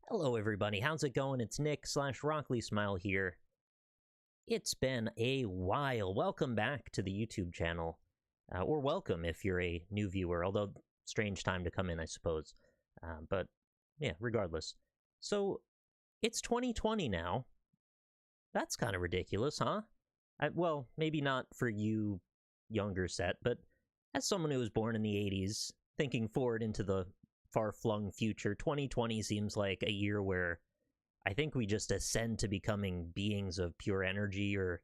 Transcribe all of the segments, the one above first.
Hello, everybody. How's it going? It's Nick / Rockley Smile here. It's been a while. Welcome back to the YouTube channel. Or welcome if you're a new viewer, although strange time to come in, I suppose. But yeah, regardless. So, it's 2020 now. That's kind of ridiculous, huh? Well, maybe not for you younger set, but as someone who was born in the 80s, thinking forward into the far-flung future, 2020 seems like a year where I think we just ascend to becoming beings of pure energy, or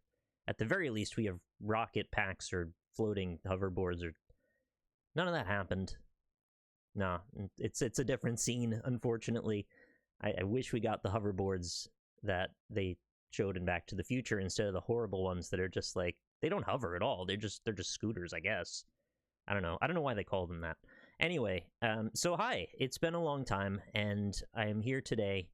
at the very least we have rocket packs or floating hoverboards, or none of that happened. Nah, it's a different scene, unfortunately. I wish we got the hoverboards that they showed in Back to the Future instead of the horrible ones that are just like, they don't hover at all. They're just scooters, I guess. I don't know why they call them that. Anyway, so hi, it's been a long time, and I am here today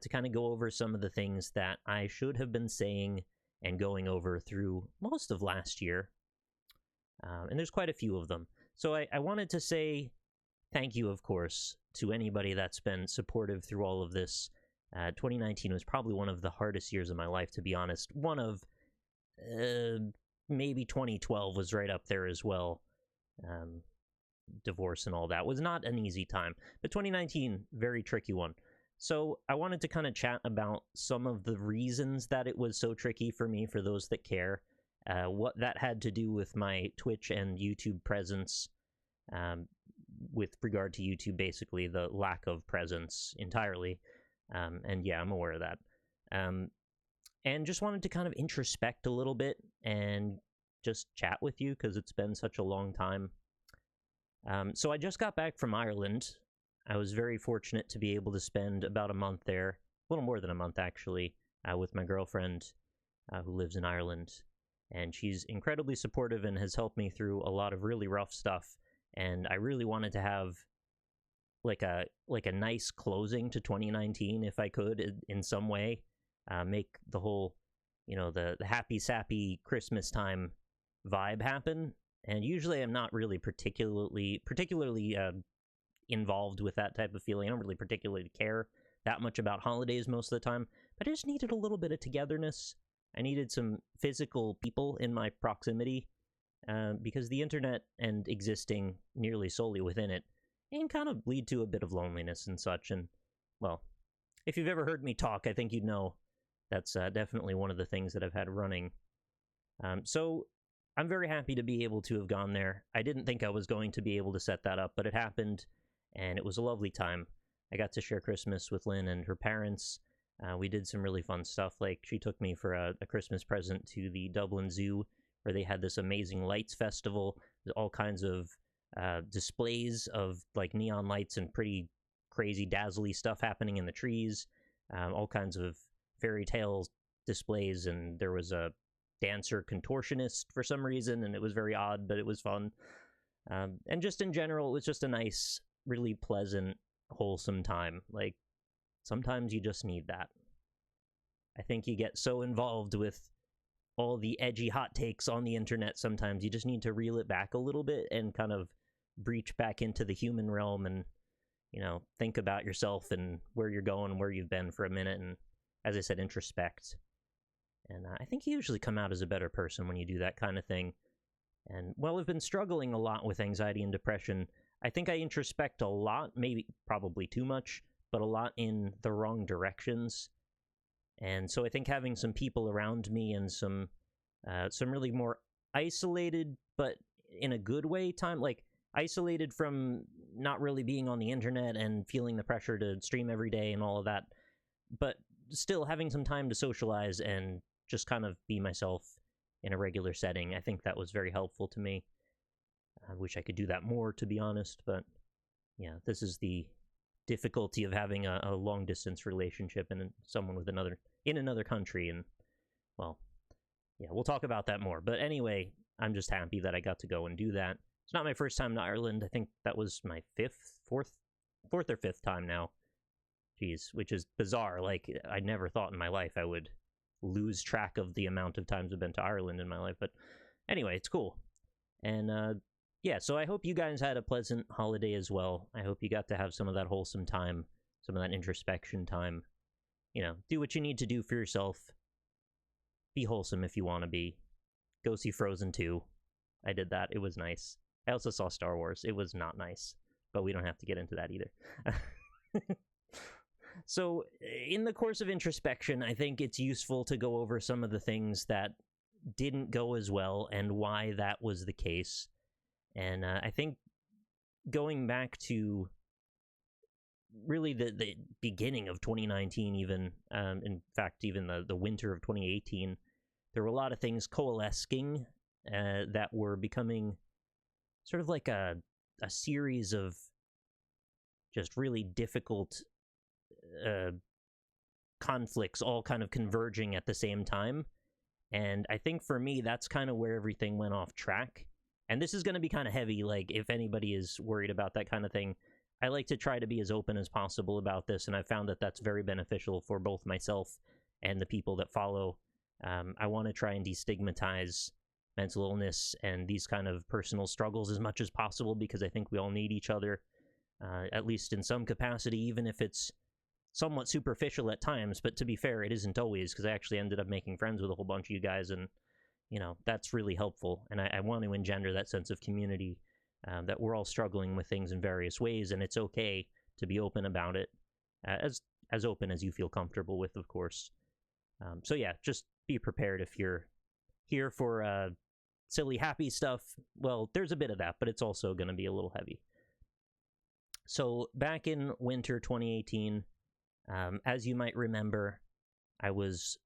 to kind of go over some of the things that I should have been saying and going over through most of last year. And there's quite a few of them. So I wanted to say thank you, of course, to anybody that's been supportive through all of this. 2019 was probably one of the hardest years of my life, to be honest. One of, maybe 2012 was right up there as well. Divorce and all that was not an easy time, but 2019, very tricky one. So I wanted to kind of chat about some of the reasons that it was so tricky for me, for those that care, what that had to do with my Twitch and YouTube presence, with regard to YouTube, basically the lack of presence entirely. And yeah, I'm aware of that. And just wanted to kind of introspect a little bit and just chat with you because it's been such a long time. So I just got back from Ireland. I was very fortunate to be able to spend about a month there, a little more than a month actually, with my girlfriend who lives in Ireland. And she's incredibly supportive and has helped me through a lot of really rough stuff. And I really wanted to have like a nice closing to 2019 if I could in some way, make the whole, the happy sappy Christmas time vibe happen. And usually I'm not really particularly involved with that type of feeling. I don't really particularly care that much about holidays most of the time, but I just needed a little bit of togetherness. I needed some physical people in my proximity, because the internet and existing nearly solely within it can kind of lead to a bit of loneliness and such. And, well, if you've ever heard me talk, I think you'd know that's definitely one of the things that I've had running. So I'm very happy to be able to have gone there. I didn't think I was going to be able to set that up, but it happened, and it was a lovely time. I got to share Christmas with Lynn and her parents. We did some really fun stuff, like she took me for a Christmas present to the Dublin Zoo, where they had this amazing lights festival, all kinds of displays of like neon lights and pretty crazy dazzly stuff happening in the trees, all kinds of fairy tale displays, and there was a dancer contortionist for some reason, and it was very odd, but it was fun. And just in general, it was just a nice, really pleasant, wholesome time. Like, sometimes you just need that. I think you get so involved with all the edgy hot takes on the internet, sometimes you just need to reel it back a little bit and kind of breach back into the human realm and, think about yourself and where you're going, where you've been for a minute, and, as I said, introspect. And I think you usually come out as a better person when you do that kind of thing. And while I've been struggling a lot with anxiety and depression, I think I introspect a lot, probably too much, but a lot in the wrong directions. And so I think having some people around me and some really more isolated, but in a good way, time, like isolated from not really being on the internet and feeling the pressure to stream every day and all of that, but still having some time to socialize and just kind of be myself in a regular setting. I think that was very helpful to me. I wish I could do that more, to be honest, but yeah, this is the difficulty of having a long distance relationship and someone with in another country. And, well, yeah, we'll talk about that more. But anyway, I'm just happy that I got to go and do that. It's not my first time to Ireland. I think that was my fourth or fifth time now. Jeez, which is bizarre. Like, I never thought in my life I would lose track of the amount of times I've been to Ireland in my life. But anyway, it's cool. And yeah, so I hope you guys had a pleasant holiday as well. I hope you got to have some of that wholesome time some of that introspection time. Do what you need to do for yourself. Be wholesome if you want to be. Go see Frozen 2. I did that. It was nice. I also saw Star Wars. It was not nice, but we don't have to get into that either. So, in the course of introspection, I think it's useful to go over some of the things that didn't go as well and why that was the case. And I think going back to really the beginning of 2019, even, in fact, even the winter of 2018, there were a lot of things coalescing that were becoming sort of like a series of just really difficult conflicts all kind of converging at the same time. And I think for me, that's kind of where everything went off track. And this is going to be kind of heavy, like if anybody is worried about that kind of thing. I like to try to be as open as possible about this, and I found that that's very beneficial for both myself and the people that follow. I want to try and destigmatize mental illness and these kind of personal struggles as much as possible, because I think we all need each other, at least in some capacity, even if it's somewhat superficial at times. But to be fair, it isn't always, because I actually ended up making friends with a whole bunch of you guys, and that's really helpful. And I want to engender that sense of community, that we're all struggling with things in various ways, and it's okay to be open about it, as open as you feel comfortable with, of course. So yeah, just be prepared. If you're here for silly, happy stuff, well, there's a bit of that, but it's also going to be a little heavy. So back in winter 2018, as you might remember, I was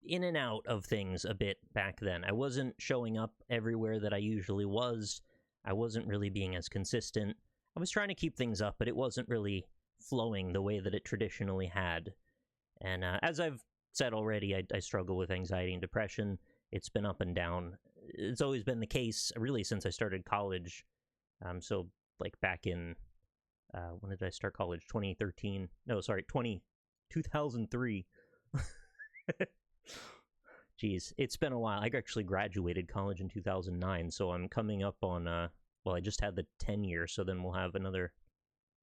in and out of things a bit back then. I wasn't showing up everywhere that I usually was. I wasn't really being as consistent. I was trying to keep things up, but it wasn't really flowing the way that it traditionally had. And as I've said already, I struggle with anxiety and depression. It's been up and down. It's always been the case, really, since I started college. So, like, back in, when did I start college? 2013? No, sorry, 2003. Jeez, it's been a while. I actually graduated college in 2009, so I'm coming up on, well, I just had the 10 years, so then we'll have another,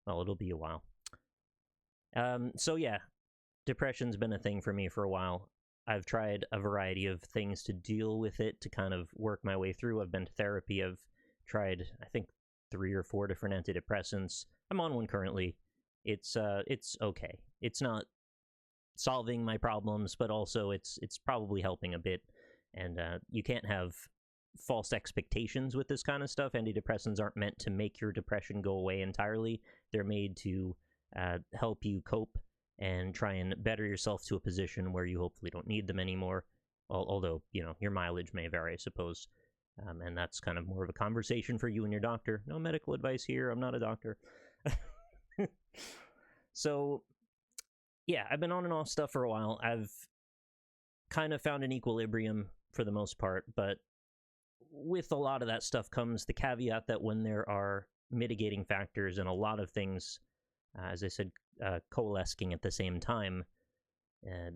well, it'll be a while. So yeah, depression's been a thing for me for a while. I've tried a variety of things to deal with it, to kind of work my way through. I've been to therapy. I've tried, I think, 3 or 4 different antidepressants. I'm on one currently. It's okay. It's not solving my problems, but also it's probably helping a bit. And you can't have false expectations with this kind of stuff. Antidepressants aren't meant to make your depression go away entirely. They're made to help you cope and try and better yourself to a position where you hopefully don't need them anymore. Although, your mileage may vary, I suppose. And that's kind of more of a conversation for you and your doctor. No medical advice here. I'm not a doctor. So, yeah, I've been on and off stuff for a while. I've kind of found an equilibrium for the most part, but with a lot of that stuff comes the caveat that when there are mitigating factors and a lot of things, as I said, coalescing at the same time,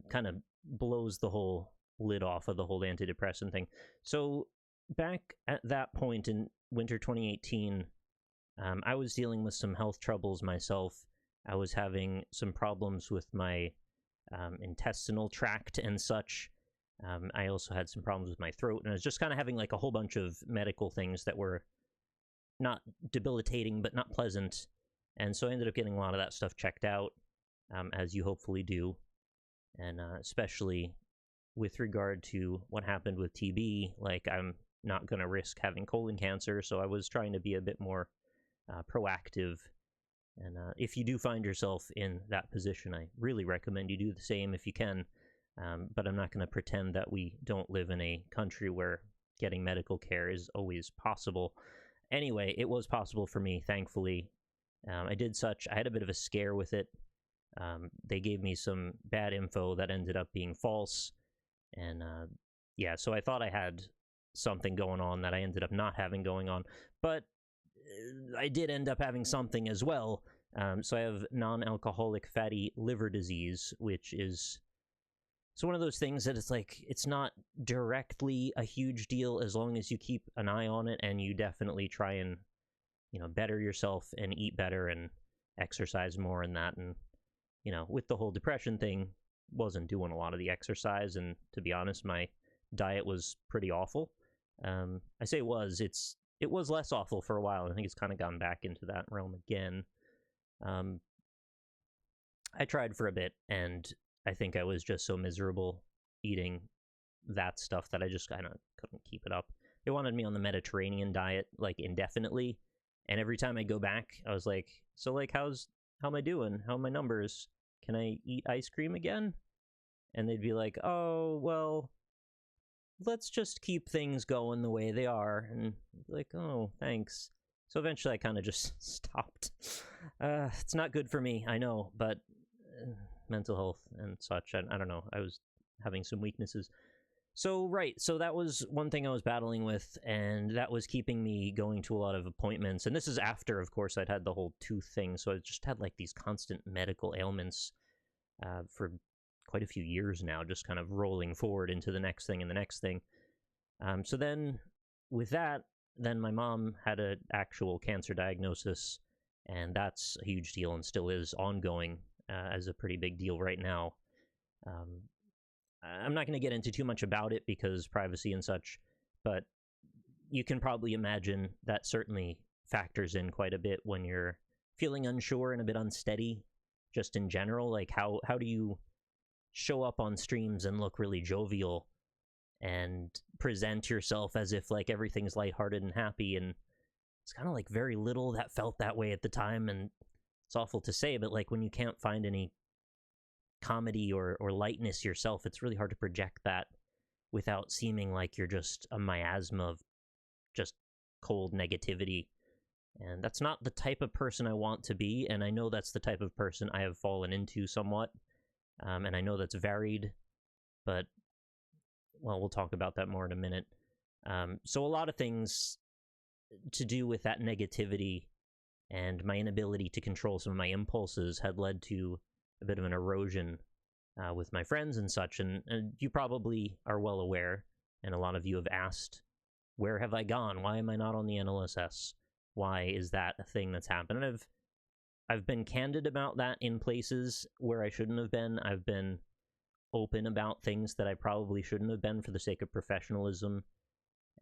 kind of blows the whole lid off of the whole antidepressant thing. So back at that point in winter 2018, I was dealing with some health troubles myself. I was having some problems with my intestinal tract and such. I also had some problems with my throat, and I was just kind of having like a whole bunch of medical things that were not debilitating, but not pleasant. And so I ended up getting a lot of that stuff checked out, as you hopefully do. And especially with regard to what happened with TB, like I'm not going to risk having colon cancer, so I was trying to be a bit more proactive. And if you do find yourself in that position, I really recommend you do the same if you can. But I'm not going to pretend that we don't live in a country where getting medical care is always possible. Anyway, it was possible for me, thankfully. I did such. I had a bit of a scare with it. They gave me some bad info that ended up being false. And yeah, so I thought I had something going on that I ended up not having going on. But I did end up having something as well. So I have non-alcoholic fatty liver disease, which is one of those things that it's like, it's not directly a huge deal as long as you keep an eye on it and you definitely try and, better yourself and eat better and exercise more and that. And, with the whole depression thing, wasn't doing a lot of the exercise. And to be honest, my diet was pretty awful. I say it was less awful for a while. I think it's kind of gone back into that realm again. I tried for a bit, and I think I was just so miserable eating that stuff that I just kind of couldn't keep it up. They wanted me on the Mediterranean diet, like, indefinitely, and every time I go back, I was like, so, like, how am I doing? How are my numbers? Can I eat ice cream again? And they'd be like, oh, well, let's just keep things going the way they are. And I'd be like, oh, thanks. So eventually I kind of just stopped. It's not good for me, I know, but mental health and such, I don't know. I was having some weaknesses. So that was one thing I was battling with, and that was keeping me going to a lot of appointments. And this is after, of course, I'd had the whole tooth thing, so I just had like these constant medical ailments for quite a few years now, just kind of rolling forward into the next thing and the next thing. So then with that, then my mom had an actual cancer diagnosis, and that's a huge deal and still is ongoing as a pretty big deal right now. I'm not going to get into too much about it because privacy and such, but you can probably imagine that certainly factors in quite a bit when you're feeling unsure and a bit unsteady, just in general. Like, how do you show up on streams and look really jovial and present yourself as if, like, everything's lighthearted and happy? And it's kind of like very little that felt that way at the time, and it's awful to say, but like when you can't find any comedy or lightness yourself, it's really hard to project that without seeming like you're just a miasma of just cold negativity. And that's not the type of person I want to be, and I know that's the type of person I have fallen into somewhat. And I know that's varied, but, well, we'll talk about that more in a minute. So a lot of things to do with that negativity and my inability to control some of my impulses had led to a bit of an erosion with my friends and such. And you probably are well aware, and a lot of you have asked, where have I gone? Why am I not on the NLSS? Why is that a thing that's happened? And I've been candid about that in places where I shouldn't have been. I've been open about things that I probably shouldn't have been for the sake of professionalism.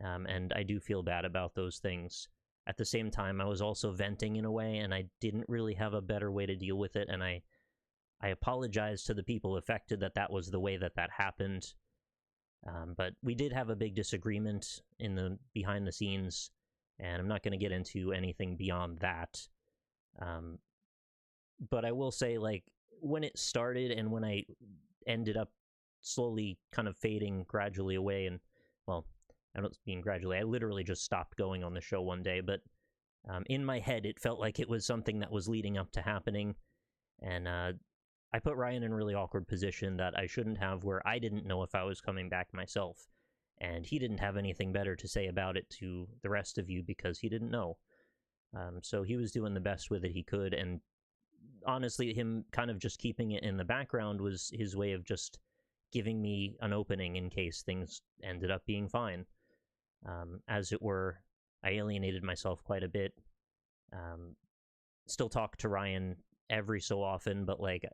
And I do feel bad about those things. At the same time, I was also venting in a way, and I didn't really have a better way to deal with it. And I apologize to the people affected that was the way that happened. But we did have a big disagreement in the behind the scenes, and I'm not going to get into anything beyond that. But I will say, like, when it started and when I ended up slowly kind of fading gradually away, and, well, I don't mean gradually, I literally just stopped going on the show one day, but in my head, it felt like it was something that was leading up to happening, and I put Ryan in a really awkward position that I shouldn't have, where I didn't know if I was coming back myself, and he didn't have anything better to say about it to the rest of you because he didn't know. So he was doing the best with it he could, and honestly, him kind of just keeping it in the background was his way of just giving me an opening in case things ended up being fine. As it were, I alienated myself quite a bit. Still talk to Ryan every so often, but like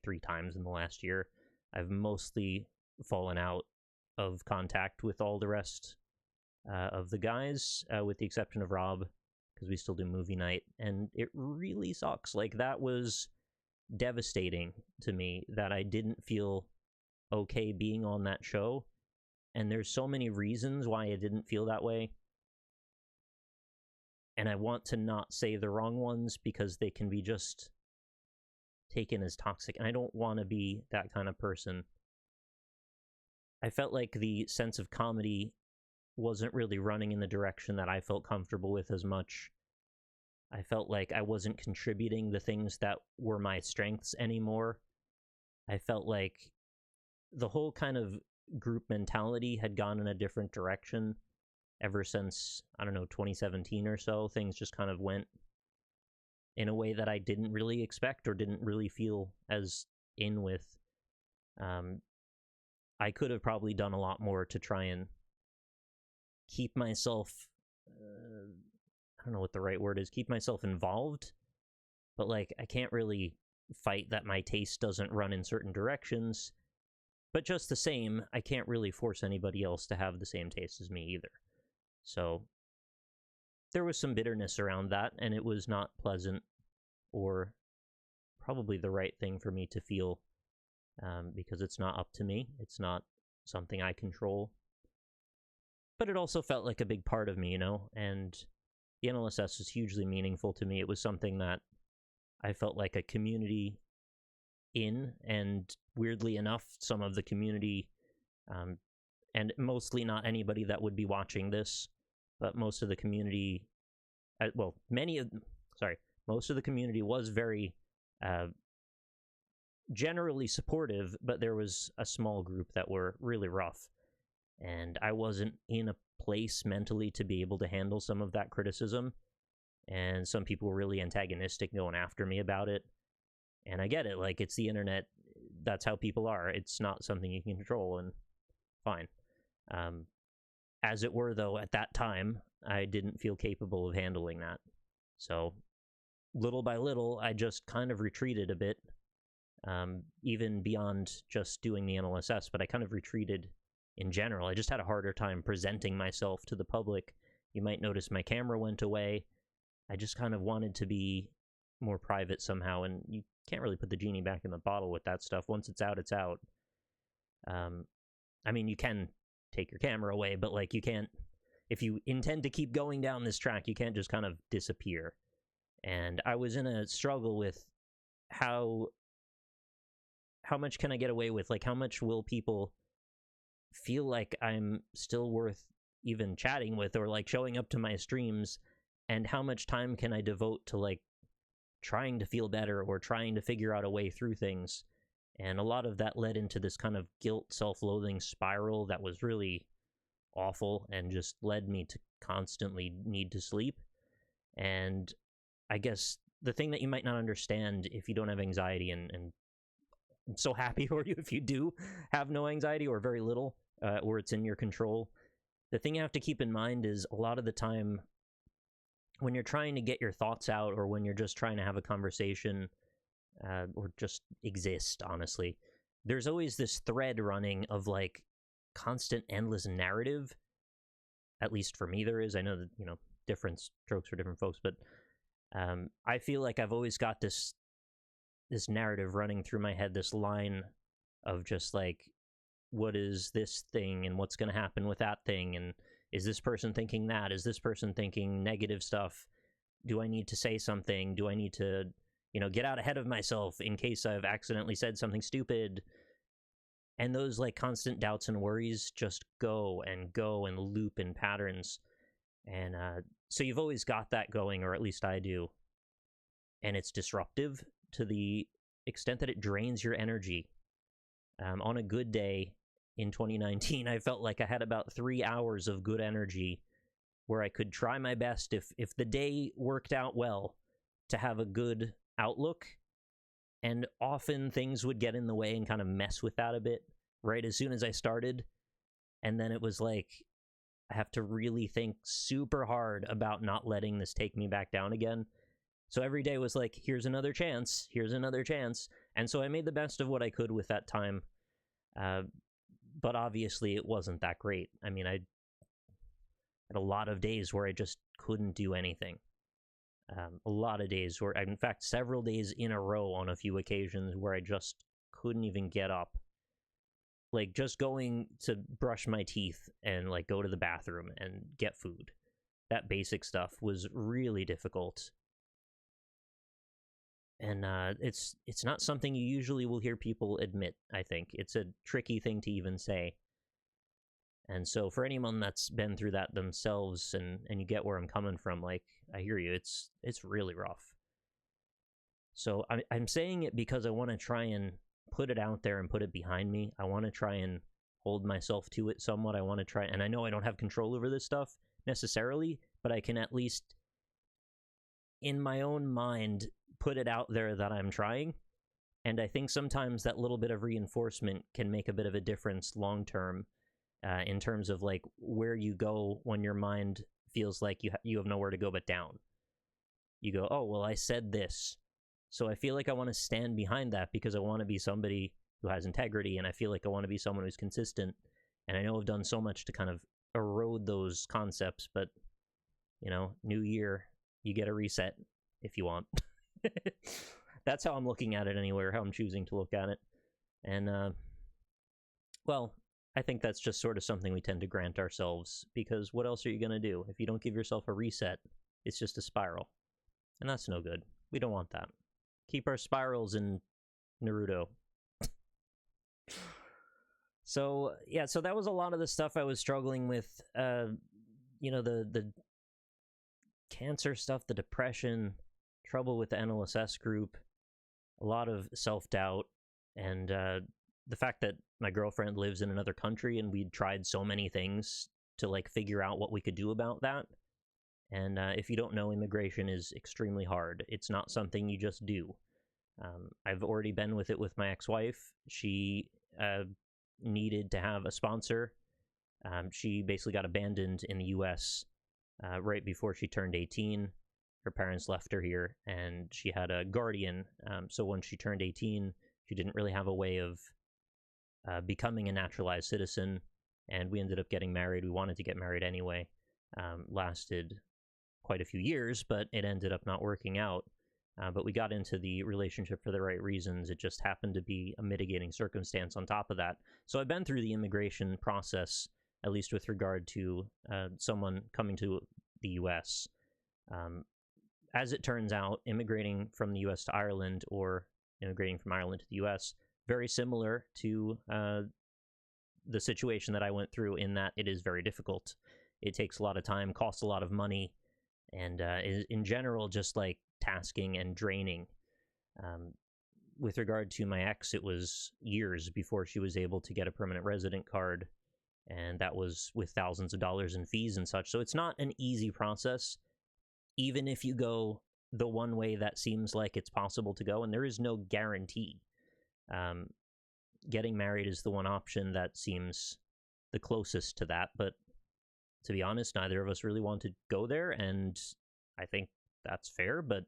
3 times in the last year. I've mostly fallen out of contact with all the rest of the guys, with the exception of Rob, because we still do movie night, and it really sucks. Like, that was devastating to me that I didn't feel okay being on that show, and there's so many reasons why I didn't feel that way, and I want to not say the wrong ones because they can be just taken as toxic, and I don't want to be that kind of person. I felt like the sense of comedy wasn't really running in the direction that I felt comfortable with as much. I felt like I wasn't contributing the things that were my strengths anymore. I felt like the whole kind of group mentality had gone in a different direction ever since, 2017 or so. Things just kind of went in a way that I didn't really expect or didn't really feel as in with. I could have probably done a lot more to try and keep myself, I don't know what the right word is, keep myself involved but like I can't really fight that my taste doesn't run in certain directions. But just the same, I can't really force anybody else to have the same taste as me either. So there was some bitterness around that, and it was not pleasant or probably the right thing for me to feel, because it's not up to me. It's not something I control. But it also felt like a big part of me, you know, and the NLSS was hugely meaningful to me. It was something that I felt like a community in, and weirdly enough, some of the community, and mostly not anybody that would be watching this, but most of the community, most of the community was very generally supportive, but there was a small group that were really rough, and I wasn't in a place mentally to be able to handle some of that criticism, and some people were really antagonistic going after me about it. And I get it, like, it's the internet, that's how people are, it's not something you can control, and fine. As it were, though, at that time, I didn't feel capable of handling that. So, little by little, I just kind of retreated a bit, even beyond just doing the NLSS, but I kind of retreated in general. I just had a harder time presenting myself to the public. You might notice my camera went away. I just kind of wanted to be more private somehow, and you can't really put the genie back in the bottle with that stuff. Once it's out, it's out. I mean, you can take your camera away, but like, you can't, if you intend to keep going down this track, you can't just kind of disappear. And I was in a struggle with how much can I get away with? Like, how much will people feel like I'm still worth even chatting with, or like showing up to my streams, and how much time can I devote to like trying to feel better or trying to figure out a way through things. And a lot of that led into this kind of guilt, self-loathing spiral that was really awful and just led me to constantly need to sleep. And I guess the thing that you might not understand if you don't have anxiety, and I'm so happy for you if you do have no anxiety or very little, or it's in your control. The thing you have to keep in mind is a lot of the time when you're trying to get your thoughts out, or when you're just trying to have a conversation, or just exist, honestly, there's always this thread running of like constant endless narrative. At least for me there is. I know that, you know, different strokes for different folks, but I feel like I've always got this narrative running through my head, this line of just like, what is this thing, and what's going to happen with that thing, and is this person thinking that? Is this person thinking negative stuff? Do I need to say something? Do I need to, you know, get out ahead of myself in case I've accidentally said something stupid? And those like constant doubts and worries just go and loop in patterns. And so you've always got that going, or at least I do. And it's disruptive to the extent that it drains your energy. On a good day in 2019, I felt like I had about 3 hours of good energy where I could try my best, if the day worked out well, to have a good outlook. And often things would get in the way and kind of mess with that a bit right as soon as I started. And then it was like, I have to really think super hard about not letting this take me back down again. So every day was like, here's another chance, here's another chance. And so I made the best of what I could with that time. But obviously it wasn't that great. I mean, I had a lot of days where I just couldn't do anything. A lot of days where, in fact, several days in a row on a few occasions where I just couldn't even get up. Like, just going to brush my teeth and, like, go to the bathroom and get food. That basic stuff was really difficult. And it's not something you usually will hear people admit, I think. It's a tricky thing to even say. And so for anyone that's been through that themselves, and you get where I'm coming from, like, I hear you, it's really rough. So I'm saying it because I want to try and put it out there and put it behind me. I want to try and hold myself to it somewhat. I want to try, and I know I don't have control over this stuff necessarily, but I can at least, in my own mind, put it out there that I'm trying. And I think sometimes that little bit of reinforcement can make a bit of a difference long term, in terms of like where you go when your mind feels like you have nowhere to go but down. You go, oh, well, I said this, So I feel like I want to stand behind that because I want to be somebody who has integrity, and I feel like I want to be someone who's consistent. And I know I've done so much to kind of erode those concepts, but, you know, new year, you get a reset if you want. That's how I'm looking at it anyway, or how I'm choosing to look at it. And, well, I think that's just sort of something we tend to grant ourselves, because what else are you going to do? If you don't give yourself a reset, it's just a spiral. And that's no good. We don't want that. Keep our spirals in Naruto. So, yeah, so that was a lot of the stuff I was struggling with. You know, the cancer stuff, the depression, trouble with the NLSS group, a lot of self-doubt, and the fact that my girlfriend lives in another country and we'd tried so many things to, like, figure out what we could do about that. And if you don't know, immigration is extremely hard. It's not something you just do. I've already been with it with my ex-wife. She needed to have a sponsor. She basically got abandoned in the U.S. Right before she turned 18. Her parents left her here, and she had a guardian. So when she turned 18, she didn't really have a way of becoming a naturalized citizen, and we ended up getting married. We wanted to get married anyway. Lasted quite a few years, but it ended up not working out. But we got into the relationship for the right reasons. It just happened to be a mitigating circumstance on top of that. So I've been through the immigration process, at least with regard to someone coming to the U.S. As it turns out, immigrating from the U.S. to Ireland, or immigrating from Ireland to the U.S., very similar to the situation that I went through, in that it is very difficult. It takes a lot of time, costs a lot of money, and is in general just like tasking and draining. With regard to my ex, it was years before she was able to get a permanent resident card, and that was with thousands of dollars in fees and such. So it's not an easy process, even if you go the one way that seems like it's possible to go, and there is no guarantee. Getting married is the one option that seems the closest to that, but to be honest, neither of us really want to go there, and I think that's fair. But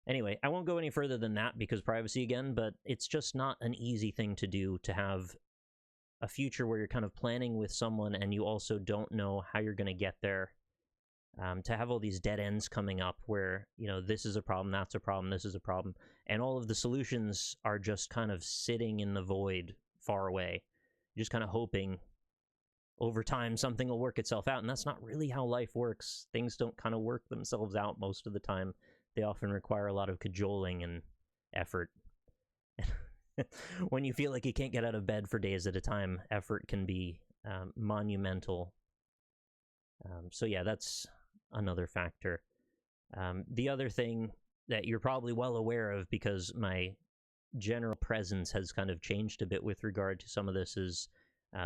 anyway, I won't go any further than that because privacy again, but it's just not an easy thing to do, to have a future where you're kind of planning with someone and you also don't know how you're going to get there. To have all these dead ends coming up where, you know, this is a problem, that's a problem, this is a problem, and all of the solutions are just kind of sitting in the void far away. You're just kind of hoping over time something will work itself out, and that's not really how life works. Things don't kind of work themselves out most of the time. They often require a lot of cajoling and effort. When you feel like you can't get out of bed for days at a time, effort can be monumental. So yeah, that's another factor. The other thing that you're probably well aware of, because my general presence has kind of changed a bit with regard to some of this, is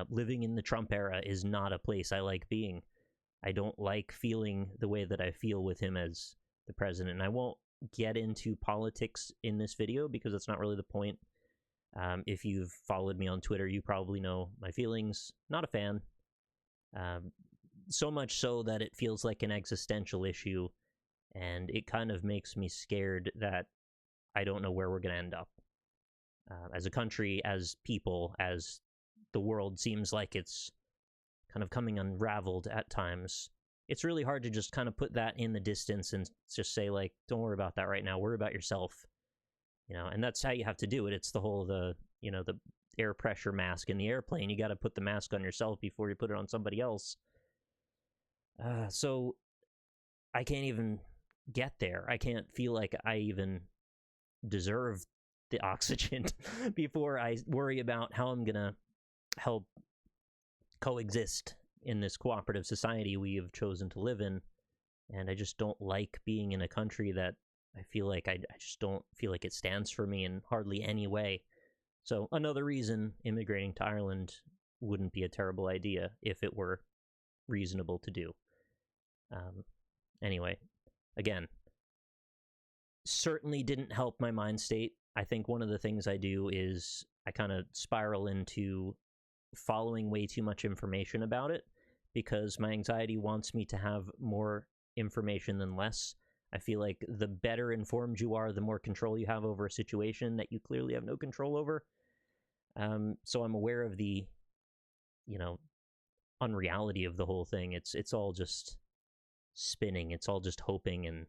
living in the Trump era is not a place I like being. I don't like feeling the way that I feel with him as the president. And I won't get into politics in this video because that's not really the point. If you've followed me on Twitter, you probably know my feelings. Not a fan. So much so that it feels like an existential issue, and it kind of makes me scared that I don't know where we're going to end up. As a country, as people, as the world seems like it's kind of coming unraveled at times, it's really hard to just kind of put that in the distance and just say, like, don't worry about that right now, worry about yourself. You know, and that's how you have to do it. It's the whole, the air pressure mask in the airplane. You got to put the mask on yourself before you put it on somebody else. So I can't even get there. I can't feel like I even deserve the oxygen before I worry about how I'm going to help coexist in this cooperative society we have chosen to live in. And I just don't like being in a country that I feel like I just don't feel like it stands for me in hardly any way. So another reason immigrating to Ireland wouldn't be a terrible idea if it were reasonable to do. Anyway, again, certainly didn't help my mind state. I think one of the things I do is I kind of spiral into following way too much information about it, because my anxiety wants me to have more information than less. I feel like the better informed you are, the more control you have over a situation that you clearly have no control over. So I'm aware of the, unreality of the whole thing. It's all just spinning. It's all just hoping and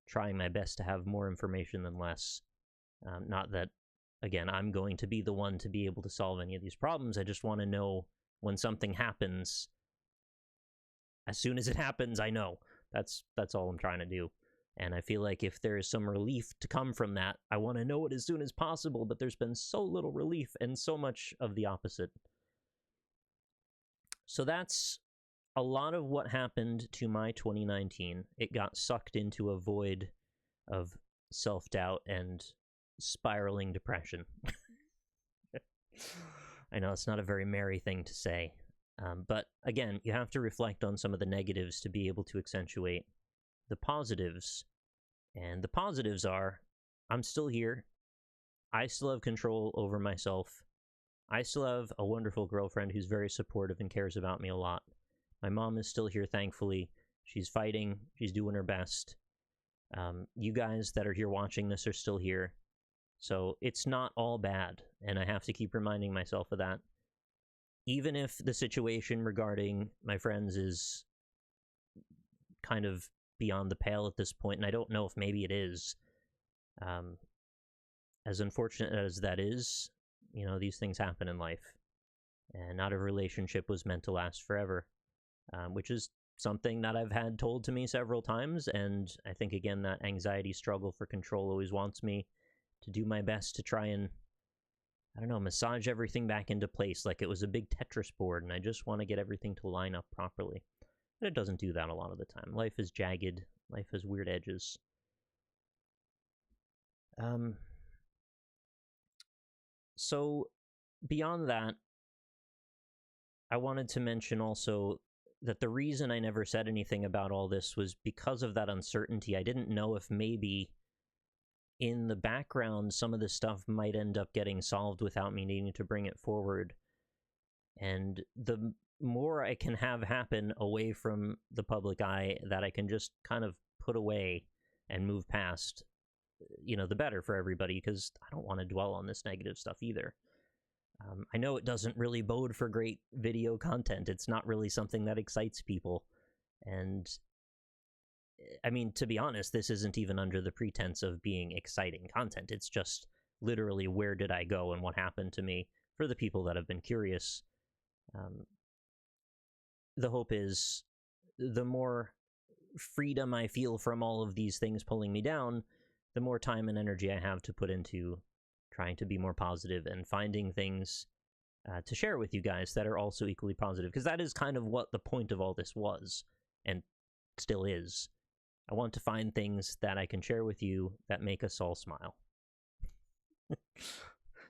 trying my best to have more information than less. Not that, again, I'm going to be the one to be able to solve any of these problems. I just want to know when something happens. As soon as it happens, I know. That's all I'm trying to do. And I feel like if there is some relief to come from that, I want to know it as soon as possible, but there's been so little relief and so much of the opposite. So that's a lot of what happened to my 2019. It got sucked into a void of self-doubt and spiraling depression. I know it's not a very merry thing to say, but again, you have to reflect on some of the negatives to be able to accentuate the positives. And the positives are, I'm still here. I still have control over myself. I still have a wonderful girlfriend who's very supportive and cares about me a lot. My mom is still here, thankfully. She's fighting. She's doing her best. You guys that are here watching this are still here. So it's not all bad, and I have to keep reminding myself of that. Even if the situation regarding my friends is kind of beyond the pale at this point, and I don't know if maybe it is, as unfortunate as that is, these things happen in life, and not every relationship was meant to last forever, which is something that I've had told to me several times, and I think, again, that anxiety struggle for control always wants me to do my best to try and, massage everything back into place like it was a big Tetris board, and I just want to get everything to line up properly. But it doesn't do that a lot of the time. Life is jagged. Life has weird edges. So beyond that, I wanted to mention also that the reason I never said anything about all this was because of that uncertainty. I didn't know if maybe in the background some of this stuff might end up getting solved without me needing to bring it forward. And the more I can have happen away from the public eye that I can just kind of put away and move past, the better for everybody, because I don't want to dwell on this negative stuff either. I know it doesn't really bode for great video content. It's not really something that excites people. And I mean, to be honest, this isn't even under the pretense of being exciting content. It's just literally where did I go and what happened to me for the people that have been curious. The hope is the more freedom I feel from all of these things pulling me down, the more time and energy I have to put into trying to be more positive and finding things to share with you guys that are also equally positive, because that is kind of what the point of all this was, and still is. I want to find things that I can share with you that make us all smile.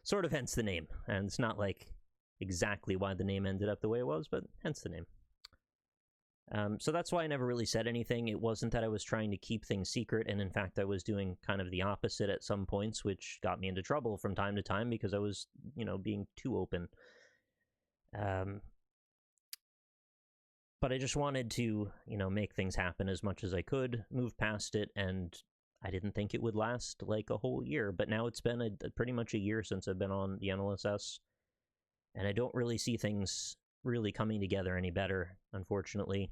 Sort of hence the name, and it's not like exactly why the name ended up the way it was, but hence the name. So that's why I never really said anything. It wasn't that I was trying to keep things secret, and in fact I was doing kind of the opposite at some points, which got me into trouble from time to time because I was, being too open. But I just wanted to, make things happen as much as I could, move past it, and I didn't think it would last like a whole year, but now it's been pretty much a year since I've been on the NLSS, and I don't really see things really coming together any better, unfortunately.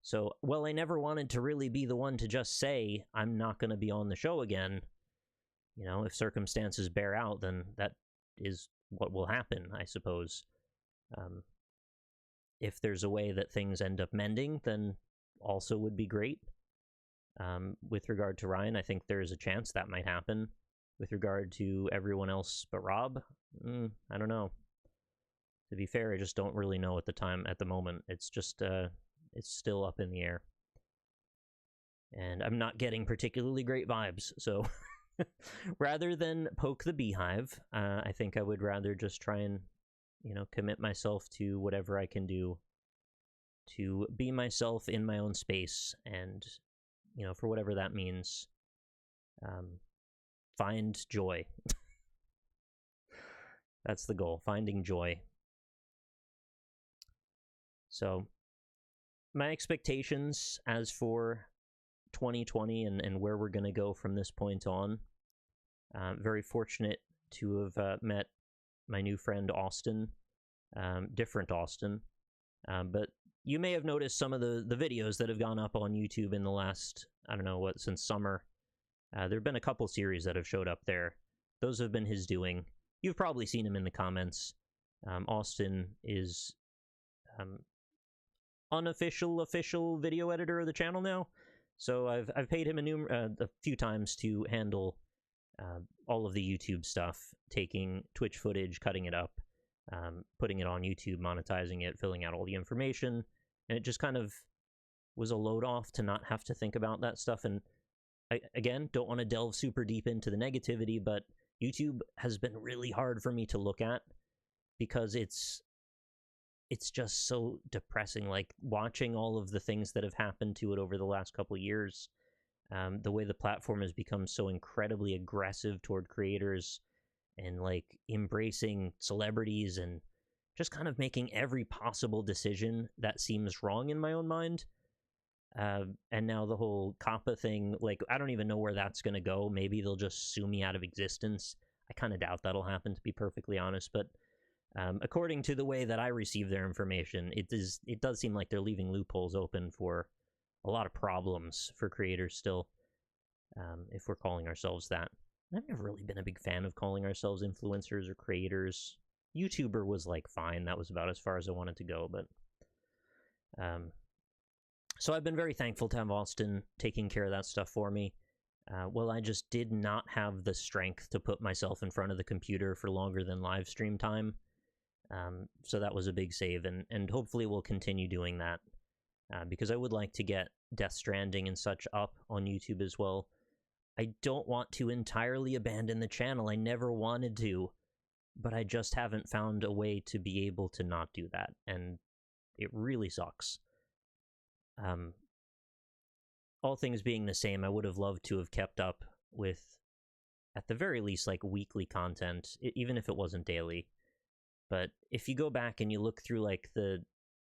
So, well, I never wanted to really be the one to just say, I'm not going to be on the show again. If circumstances bear out, then that is what will happen, I suppose. If there's a way that things end up mending, then also would be great. With regard to Ryan, I think there's a chance that might happen. With regard to everyone else but Rob, I don't know. To be fair, I just don't really know at the moment. It's just, it's still up in the air. And I'm not getting particularly great vibes, so rather than poke the beehive, I think I would rather just try and, commit myself to whatever I can do to be myself in my own space and, for whatever that means, find joy. That's the goal, finding joy. So, my expectations as for 2020 and where we're going to go from this point on. Very fortunate to have met my new friend Austin, different Austin. But you may have noticed some of the videos that have gone up on YouTube in the last, I don't know what, since summer. There have been a couple series that have showed up there. Those have been his doing. You've probably seen him in the comments. Austin is official video editor of the channel now. So I've paid him a few times to handle all of the YouTube stuff, taking Twitch footage, cutting it up, putting it on YouTube, monetizing it, filling out all the information, and it just kind of was a load off to not have to think about that stuff. And I, again, don't want to delve super deep into the negativity, but YouTube has been really hard for me to look at because it's just so depressing. Like, watching all of the things that have happened to it over the last couple of years, the way the platform has become so incredibly aggressive toward creators and like embracing celebrities and just kind of making every possible decision that seems wrong in my own mind. And now the whole COPPA thing, like, I don't even know where that's going to go. Maybe they'll just sue me out of existence. I kind of doubt that'll happen, to be perfectly honest. But according to the way that I receive their information, it does seem like they're leaving loopholes open for a lot of problems for creators still, if we're calling ourselves that. And I've never really been a big fan of calling ourselves influencers or creators. YouTuber was, like, fine. That was about as far as I wanted to go, but... So I've been very thankful to have Austin taking care of that stuff for me. Well, I just did not have the strength to put myself in front of the computer for longer than live stream time. So that was a big save, and hopefully we'll continue doing that. Because I would like to get Death Stranding and such up on YouTube as well. I don't want to entirely abandon the channel. I never wanted to, but I just haven't found a way to be able to not do that, and it really sucks. All things being the same, I would have loved to have kept up with, at the very least, like, weekly content, even if it wasn't daily. But if you go back and you look through, like, the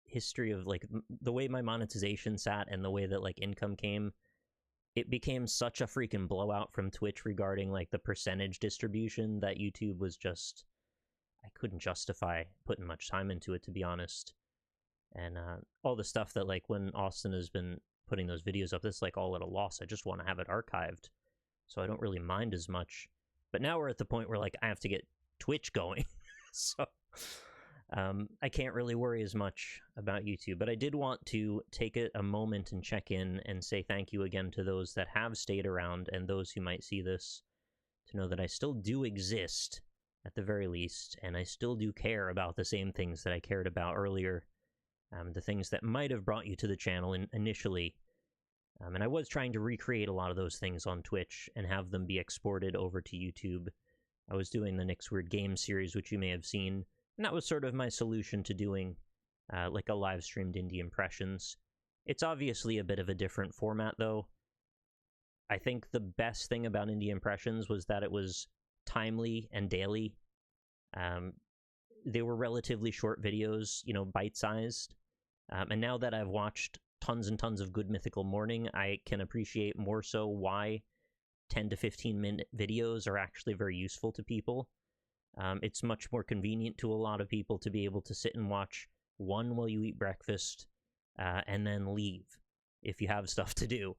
history of, like, the way my monetization sat and the way that, like, income came, it became such a freaking blowout from Twitch regarding, like, the percentage distribution that YouTube was just... I couldn't justify putting much time into it, to be honest. And all the stuff that, like, when Austin has been putting those videos up, that's, like, all at a loss. I just want to have it archived, so I don't really mind as much. But now we're at the point where, like, I have to get Twitch going, so I can't really worry as much about YouTube. But I did want to take a moment and check in and say thank you again to those that have stayed around and those who might see this, to know that I still do exist, at the very least, and I still do care about the same things that I cared about earlier. The things that might have brought you to the channel initially. And I was trying to recreate a lot of those things on Twitch and have them be exported over to YouTube. I was doing the Nick's Weird Games series, which you may have seen, and that was sort of my solution to doing like a live-streamed indie impressions. It's obviously a bit of a different format, though. I think the best thing about indie impressions was that it was timely and daily. They were relatively short videos, you know, bite-sized. And now that I've watched tons and tons of Good Mythical Morning, I can appreciate more so why 10 to 15 minute videos are actually very useful to people. It's much more convenient to a lot of people to be able to sit and watch one while you eat breakfast, and then leave if you have stuff to do.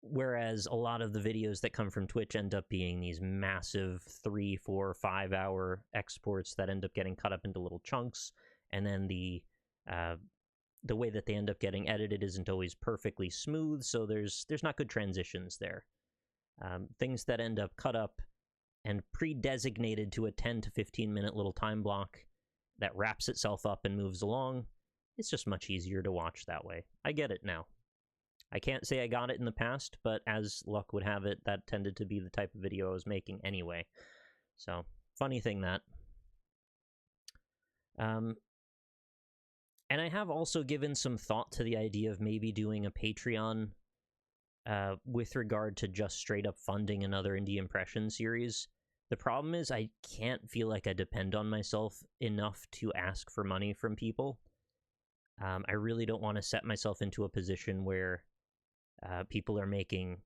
Whereas a lot of the videos that come from Twitch end up being these massive 3, 4, 5 hour exports that end up getting cut up into little chunks, and then the way that they end up getting edited isn't always perfectly smooth, so there's not good transitions there. Things that end up cut up and pre-designated to a 10 to 15 minute little time block that wraps itself up and moves along, it's just much easier to watch that way. I get it now. I can't say I got it in the past, but as luck would have it, that tended to be the type of video I was making anyway. So, funny thing that. And I have also given some thought to the idea of maybe doing a Patreon with regard to just straight up funding another indie impression series. The problem is I can't feel like I depend on myself enough to ask for money from people. I really don't want to set myself into a position where People are making,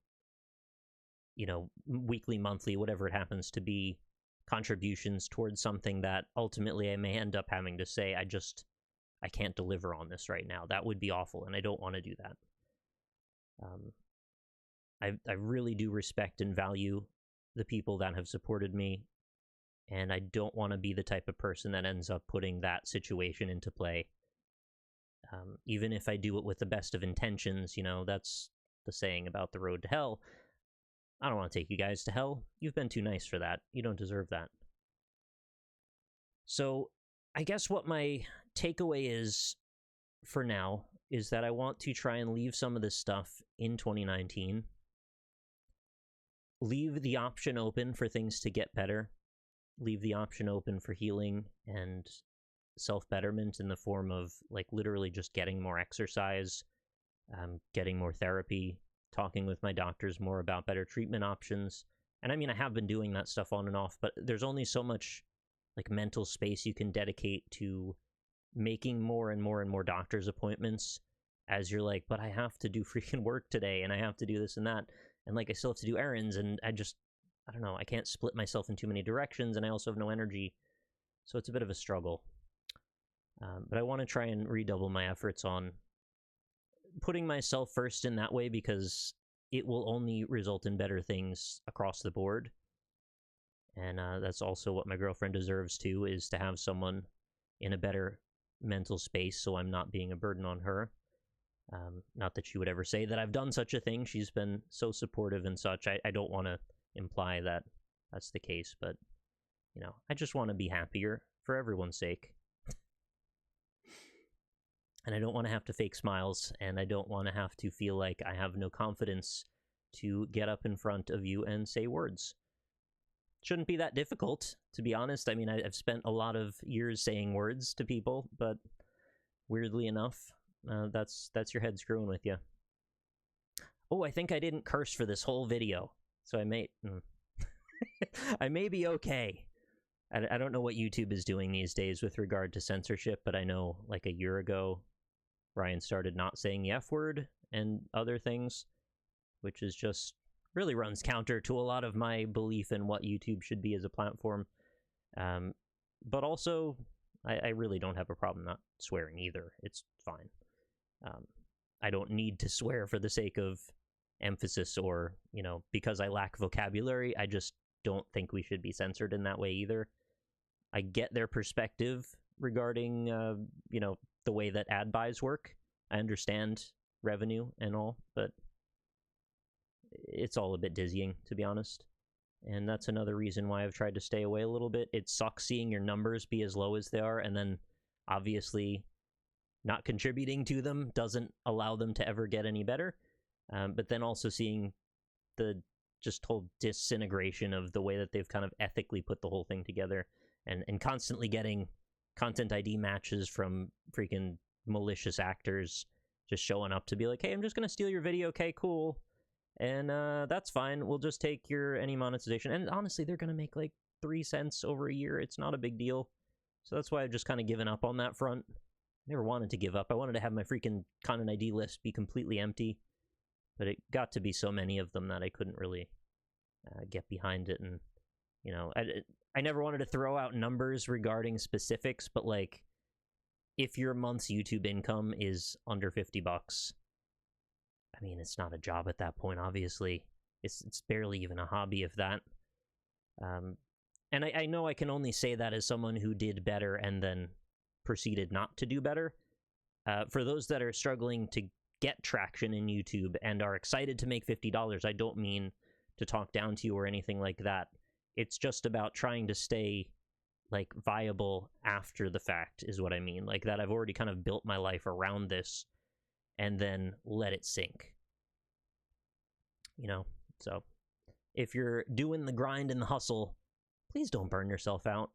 weekly, monthly, whatever it happens to be, contributions towards something that ultimately I may end up having to say, I can't deliver on this right now. That would be awful, and I don't want to do that. I really do respect and value the people that have supported me, and I don't want to be the type of person that ends up putting that situation into play. Even if I do it with the best of intentions, that's the saying about the road to hell. I don't want to take you guys to hell. You've been too nice for that. You don't deserve that. So I guess what my takeaway is for now is that I want to try and leave some of this stuff in 2019. Leave the option open for things to get better. Leave the option open for healing and self-betterment in the form of, like, literally just getting more exercise, getting more therapy, talking with my doctors more about better treatment options. And I mean, I have been doing that stuff on and off, but there's only so much, like, mental space you can dedicate to making more and more and more doctor's appointments as you're like, but I have to do freaking work today, and I have to do this and that, and, like, I still have to do errands, and I don't know, I can't split myself in too many directions, and I also have no energy, so it's a bit of a struggle. But I want to try and redouble my efforts on putting myself first in that way, because it will only result in better things across the board. And that's also what my girlfriend deserves too, is to have someone in a better mental space, so I'm not being a burden on her. Not that she would ever say that I've done such a thing. She's been so supportive and such. I don't want to imply that that's the case, but, I just want to be happier for everyone's sake. And I don't want to have to fake smiles, and I don't want to have to feel like I have no confidence to get up in front of you and say words. Shouldn't be that difficult, to be honest. I mean, I've spent a lot of years saying words to people, but weirdly enough, that's your head screwing with you. Oh, I think I didn't curse for this whole video, so I may I may be okay. I don't know what YouTube is doing these days with regard to censorship, but I know, like, a year ago, Ryan started not saying the F word and other things, which is just really runs counter to a lot of my belief in what YouTube should be as a platform. But also, I really don't have a problem not swearing either. It's fine. I don't need to swear for the sake of emphasis or, because I lack vocabulary. I just don't think we should be censored in that way either. I get their perspective regarding, the way that ad buys work. I understand revenue and all, but it's all a bit dizzying, to be honest. And that's another reason why I've tried to stay away a little bit. It sucks seeing your numbers be as low as they are, and then obviously not contributing to them doesn't allow them to ever get any better. But then also seeing the just whole disintegration of the way that they've kind of ethically put the whole thing together, and constantly getting content ID matches from freaking malicious actors just showing up to be like, hey, I'm just going to steal your video. Okay, cool. And that's fine. We'll just take any monetization. And honestly, they're going to make like 3 cents over a year. It's not a big deal. So that's why I've just kind of given up on that front. Never wanted to give up. I wanted to have my freaking content ID list be completely empty. But it got to be so many of them that I couldn't really get behind it. And, I never wanted to throw out numbers regarding specifics, but, like, if your month's YouTube income is under $50, I mean, it's not a job at that point, obviously. It's barely even a hobby, if that. And I know I can only say that as someone who did better and then proceeded not to do better. For those that are struggling to get traction in YouTube and are excited to make $50, I don't mean to talk down to you or anything like that. It's just about trying to stay, like, viable after the fact is what I mean. Like, that I've already kind of built my life around this and then let it sink. So if you're doing the grind and the hustle, please don't burn yourself out.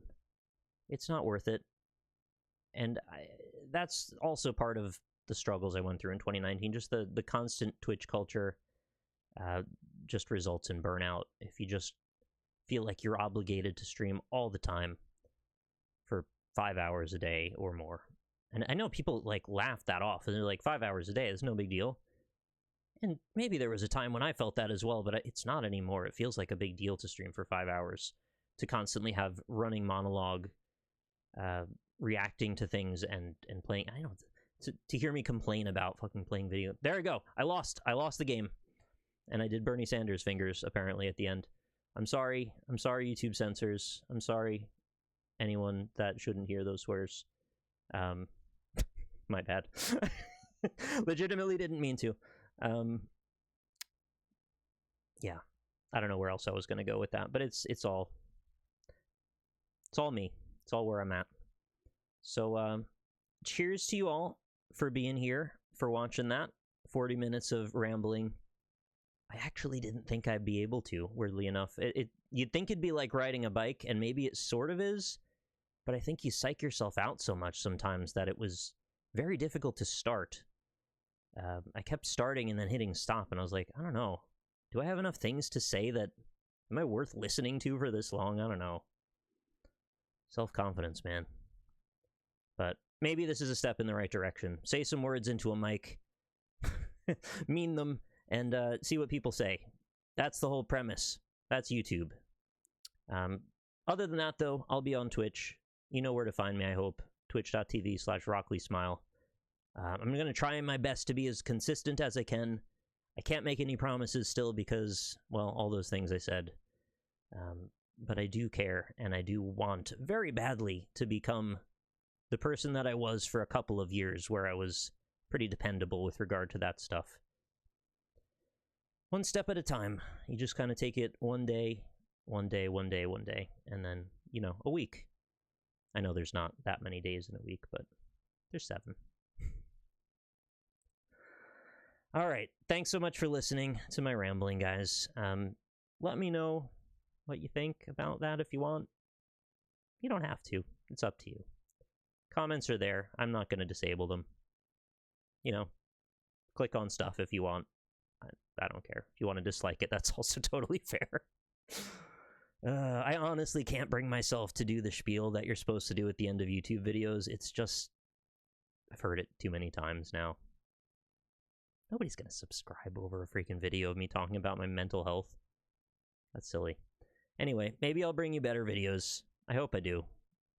It's not worth it. And that's also part of the struggles I went through in 2019. Just the constant Twitch culture just results in burnout. If you just feel like you're obligated to stream all the time for 5 hours a day or more. And I know people, like, laugh that off, and they're like, 5 hours a day, it's no big deal. And maybe there was a time when I felt that as well, but it's not anymore. It feels like a big deal to stream for 5 hours, to constantly have running monologue, reacting to things and playing. I don't to hear me complain about fucking playing video. There we go. I lost the game, and I did Bernie Sanders fingers apparently at the end. I'm sorry, YouTube censors. I'm sorry, anyone that shouldn't hear those swears. My bad. Legitimately didn't mean to. Yeah, I don't know where else I was gonna go with that, but it's all me. It's all where I'm at. So, cheers to you all for being here, for watching that 40 minutes of rambling. I actually didn't think I'd be able to, weirdly enough. You'd think it'd be like riding a bike, and maybe it sort of is, but I think you psych yourself out so much sometimes that it was very difficult to start. I kept starting and then hitting stop, and I was like, I don't know. Do I have enough things to say that... Am I worth listening to for this long? I don't know. Self-confidence, man. But maybe this is a step in the right direction. Say some words into a mic, mean them, and see what people say. That's the whole premise. That's YouTube. Other than that, though, I'll be on Twitch. You know where to find me, I hope. Twitch.tv/RockleySmile. I'm going to try my best to be as consistent as I can. I can't make any promises still because, well, all those things I said. But I do care, and I do want very badly to become the person that I was for a couple of years, where I was pretty dependable with regard to that stuff. One step at a time. You just kind of take it one day, and then, you know, a week. I know there's not that many days in a week, but there's 7. All right. Thanks so much for listening to my rambling, guys. Let me know what you think about that if you want. You don't have to. It's up to you. Comments are there. I'm not going to disable them. You know, click on stuff if you want. I don't care. If you want to dislike it, that's also totally fair. I honestly can't bring myself to do the spiel that you're supposed to do at the end of YouTube videos. It's just... I've heard it too many times now. Nobody's gonna subscribe over a freaking video of me talking about my mental health. That's silly. Anyway, maybe I'll bring you better videos. I hope I do.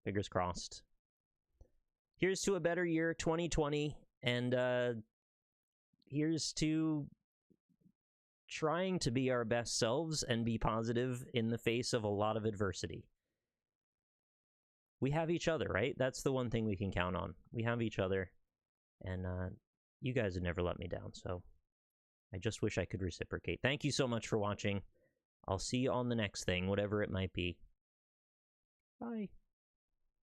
Fingers crossed. Here's to a better year, 2020, and here's to trying to be our best selves and be positive in the face of a lot of adversity. We have each other, right? That's the one thing we can count on. We have each other, and you guys have never let me down, so I just wish I could reciprocate. Thank you so much for watching. I'll see you on the next thing, whatever it might be. Bye.